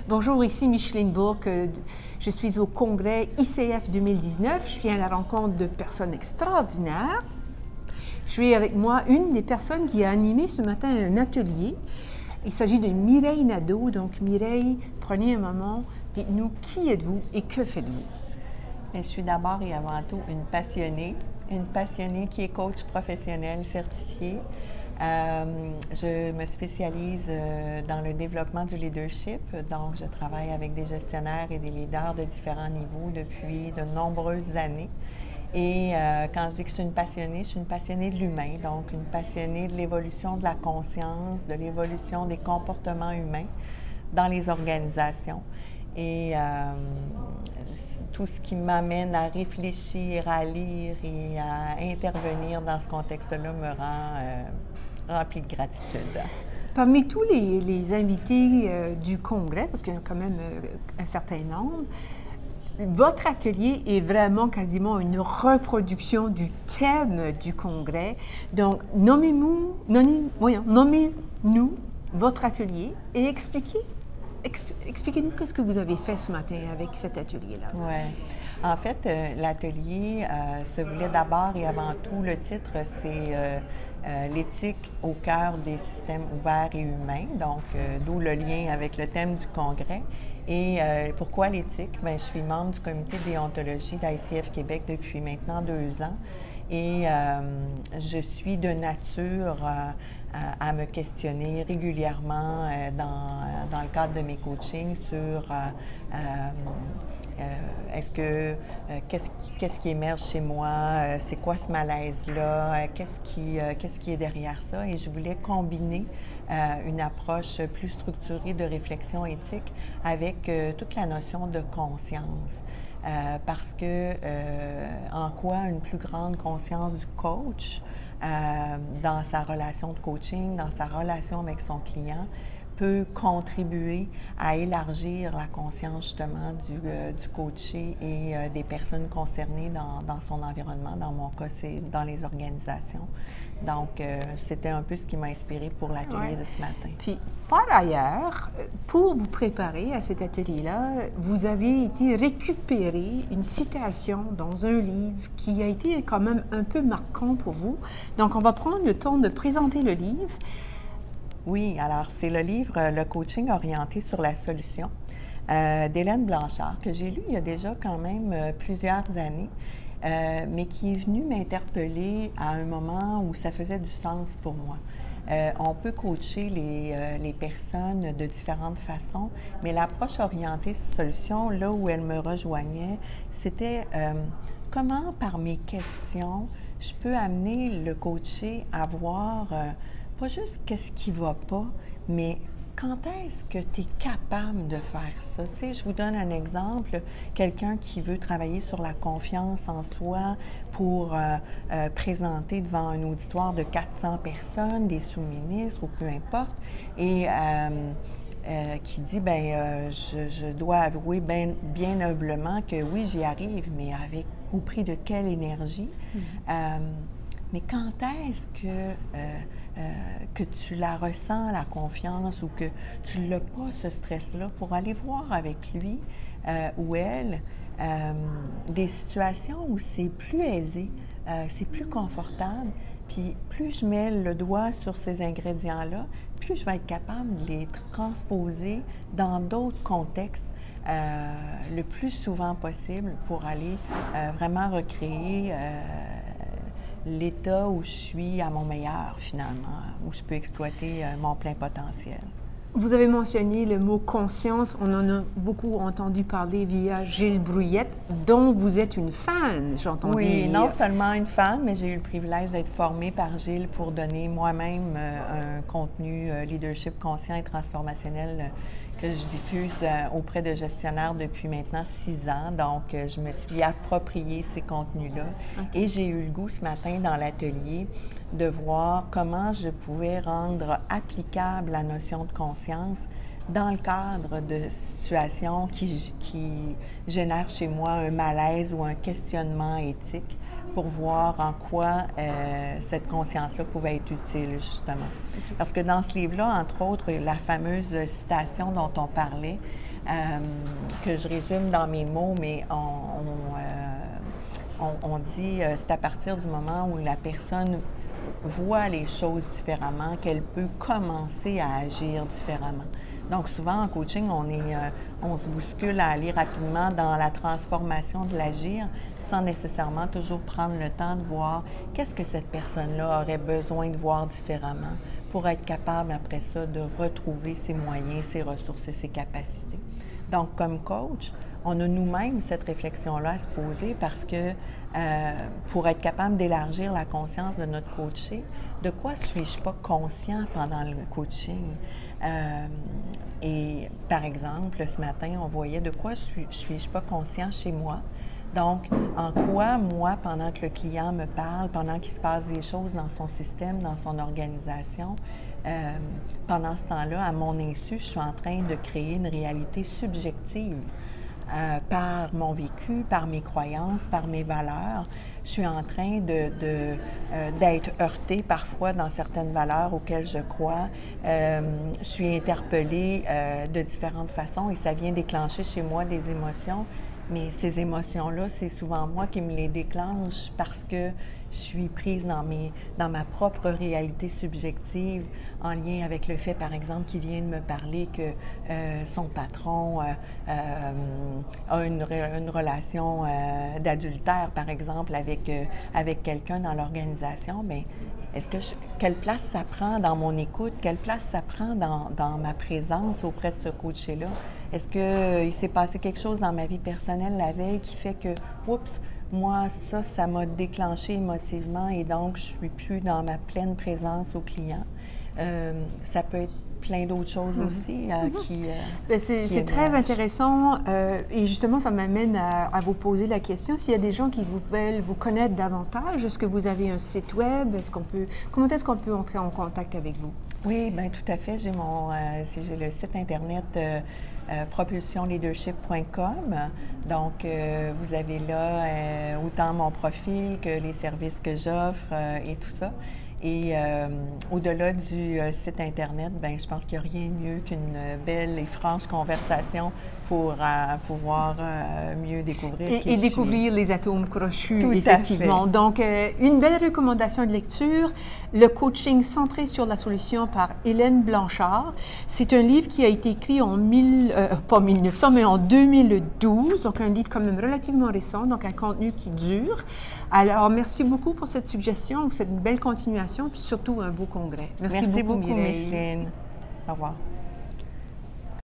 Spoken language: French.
Bonjour, ici Micheline Bourque. Je suis au congrès ICF 2019. Je viens à la rencontre de personnes extraordinaires. Je suis avec moi une des personnes qui a animé ce matin un atelier. Il s'agit de Mireille Nadeau. Donc Mireille, prenez un moment, dites-nous qui êtes-vous et que faites-vous? Je suis d'abord et avant tout une passionnée qui est coach professionnel certifié. Je me spécialise dans le développement du leadership, donc je travaille avec des gestionnaires et des leaders de différents niveaux depuis de nombreuses années. Et quand je dis que je suis une passionnée de l'humain, donc une passionnée de l'évolution de la conscience, de l'évolution des comportements humains dans les organisations. Et tout ce qui m'amène à réfléchir, à lire et à intervenir dans ce contexte-là me rend remplie de gratitude. Parmi tous les invités du congrès, parce qu'il y en a quand même un certain nombre, votre atelier est vraiment quasiment une reproduction du thème du congrès. Donc, nommez-nous votre atelier et expliquez-nous qu'est-ce que vous avez fait ce matin avec cet atelier-là. Oui. En fait, l'atelier se voulait d'abord et avant tout, le titre, c'est l'éthique au cœur des systèmes ouverts et humains, donc d'où le lien avec le thème du congrès. Et pourquoi l'éthique? Bien, je suis membre du comité de déontologie d'ICF Québec depuis maintenant 2 ans et je suis de nature à me questionner régulièrement dans le cadre de mes coachings sur qu'est-ce qui émerge chez moi, c'est quoi ce malaise-là, qu'est-ce qui est derrière ça. Et je voulais combiner une approche plus structurée de réflexion éthique avec toute la notion de conscience. Parce que en quoi une plus grande conscience du coach dans sa relation de coaching, dans sa relation avec son client, peut contribuer à élargir la conscience justement du coaché et des personnes concernées dans son environnement. Dans mon cas, c'est dans les organisations. Donc, c'était un peu ce qui m'a inspiré pour l'atelier de ce matin. Puis, par ailleurs, pour vous préparer à cet atelier-là, vous avez été récupérer une citation dans un livre qui a été quand même un peu marquant pour vous. Donc, on va prendre le temps de présenter le livre. Oui, alors c'est le livre « Le coaching orienté sur la solution » d'Hélène Blanchard, que j'ai lu il y a déjà quand même plusieurs années, mais qui est venu m'interpeller à un moment où ça faisait du sens pour moi. On peut coacher les personnes de différentes façons, mais l'approche orientée solution, là où elle me rejoignait, c'était comment, par mes questions, je peux amener le coaché à voir pas juste qu'est-ce qui ne va pas, mais quand est-ce que tu es capable de faire ça? Tu sais, je vous donne un exemple. Quelqu'un qui veut travailler sur la confiance en soi pour présenter devant un auditoire de 400 personnes, des sous-ministres ou peu importe, et qui dit, je dois avouer bien humblement que oui, j'y arrive, mais au prix de quelle énergie? Mais quand est-ce que tu la ressens, la confiance, ou que tu n'as pas ce stress-là, pour aller voir avec lui ou elle des situations où c'est plus aisé, c'est plus confortable, puis plus je mets le doigt sur ces ingrédients-là, plus je vais être capable de les transposer dans d'autres contextes le plus souvent possible pour aller vraiment recréer l'état où je suis à mon meilleur, finalement, où je peux exploiter mon plein potentiel. Vous avez mentionné le mot conscience. On en a beaucoup entendu parler via Gilles Brouillette, dont vous êtes une fan, j'ai entendu. Oui, non seulement une fan, mais j'ai eu le privilège d'être formée par Gilles pour donner moi-même un contenu leadership conscient et transformationnel que je diffuse auprès de gestionnaires depuis maintenant 6 ans. Donc, je me suis approprié ces contenus-là. Okay. Et j'ai eu le goût ce matin dans l'atelier de voir comment je pouvais rendre applicable la notion de conscience dans le cadre de situations qui génèrent chez moi un malaise ou un questionnement éthique, pour voir en quoi cette conscience-là pouvait être utile, justement. Parce que dans ce livre-là, entre autres, la fameuse citation dont on parlait, que je résume dans mes mots, mais on dit c'est à partir du moment où la personne voit les choses différemment qu'elle peut commencer à agir différemment. Donc, souvent, en coaching, on se bouscule à aller rapidement dans la transformation de l'agir sans nécessairement toujours prendre le temps de voir qu'est-ce que cette personne-là aurait besoin de voir différemment pour être capable, après ça, de retrouver ses moyens, ses ressources et ses capacités. Donc, comme coach, on a nous-mêmes cette réflexion-là à se poser parce que pour être capable d'élargir la conscience de notre coaché, de quoi suis-je pas conscient pendant le coaching? Et par exemple, ce matin, on voyait de quoi suis-je pas conscient chez moi. Donc, en quoi, moi, pendant que le client me parle, pendant qu'il se passe des choses dans son système, dans son organisation, pendant ce temps-là, à mon insu, je suis en train de créer une réalité subjective par mon vécu, par mes croyances, par mes valeurs. Je suis en train d'être heurtée parfois dans certaines valeurs auxquelles je crois. Je suis interpellée de différentes façons et ça vient déclencher chez moi des émotions. Mais ces émotions-là, c'est souvent moi qui me les déclenche parce que je suis prise dans ma propre réalité subjective en lien avec le fait, par exemple, qu'il vient de me parler que son patron a une relation d'adultère, par exemple, avec quelqu'un dans l'organisation. Bien, quelle place ça prend dans mon écoute? Quelle place ça prend dans ma présence auprès de ce coaché-là? Est-ce qu'il s'est passé quelque chose dans ma vie personnelle la veille qui fait que, oups, moi, ça m'a déclenché émotivement et donc je suis plus dans ma pleine présence au client? Ça peut être plein d'autres choses aussi c'est très intéressant et justement, ça m'amène à vous poser la question, s'il y a des gens qui veulent vous connaître davantage, est-ce que vous avez un site web? Comment est-ce qu'on peut entrer en contact avec vous? Oui, bien tout à fait. J'ai le site Internet propulsionleadership.com. Donc, vous avez là autant mon profil que les services que j'offre et tout ça. Et au-delà du site Internet, bien, je pense qu'il n'y a rien de mieux qu'une belle et franche conversation pour pouvoir mieux découvrir et découvrir les atomes crochus, tout effectivement. Donc, une belle recommandation de lecture, Le coaching centré sur la solution par Hélène Blanchard. C'est un livre qui a été écrit en pas 1900, mais en 2012, donc un livre quand même relativement récent, donc un contenu qui dure. Alors, merci beaucoup pour cette suggestion, cette belle continuation, puis surtout un beau congrès. Merci beaucoup, Mireille. Micheline. Au revoir.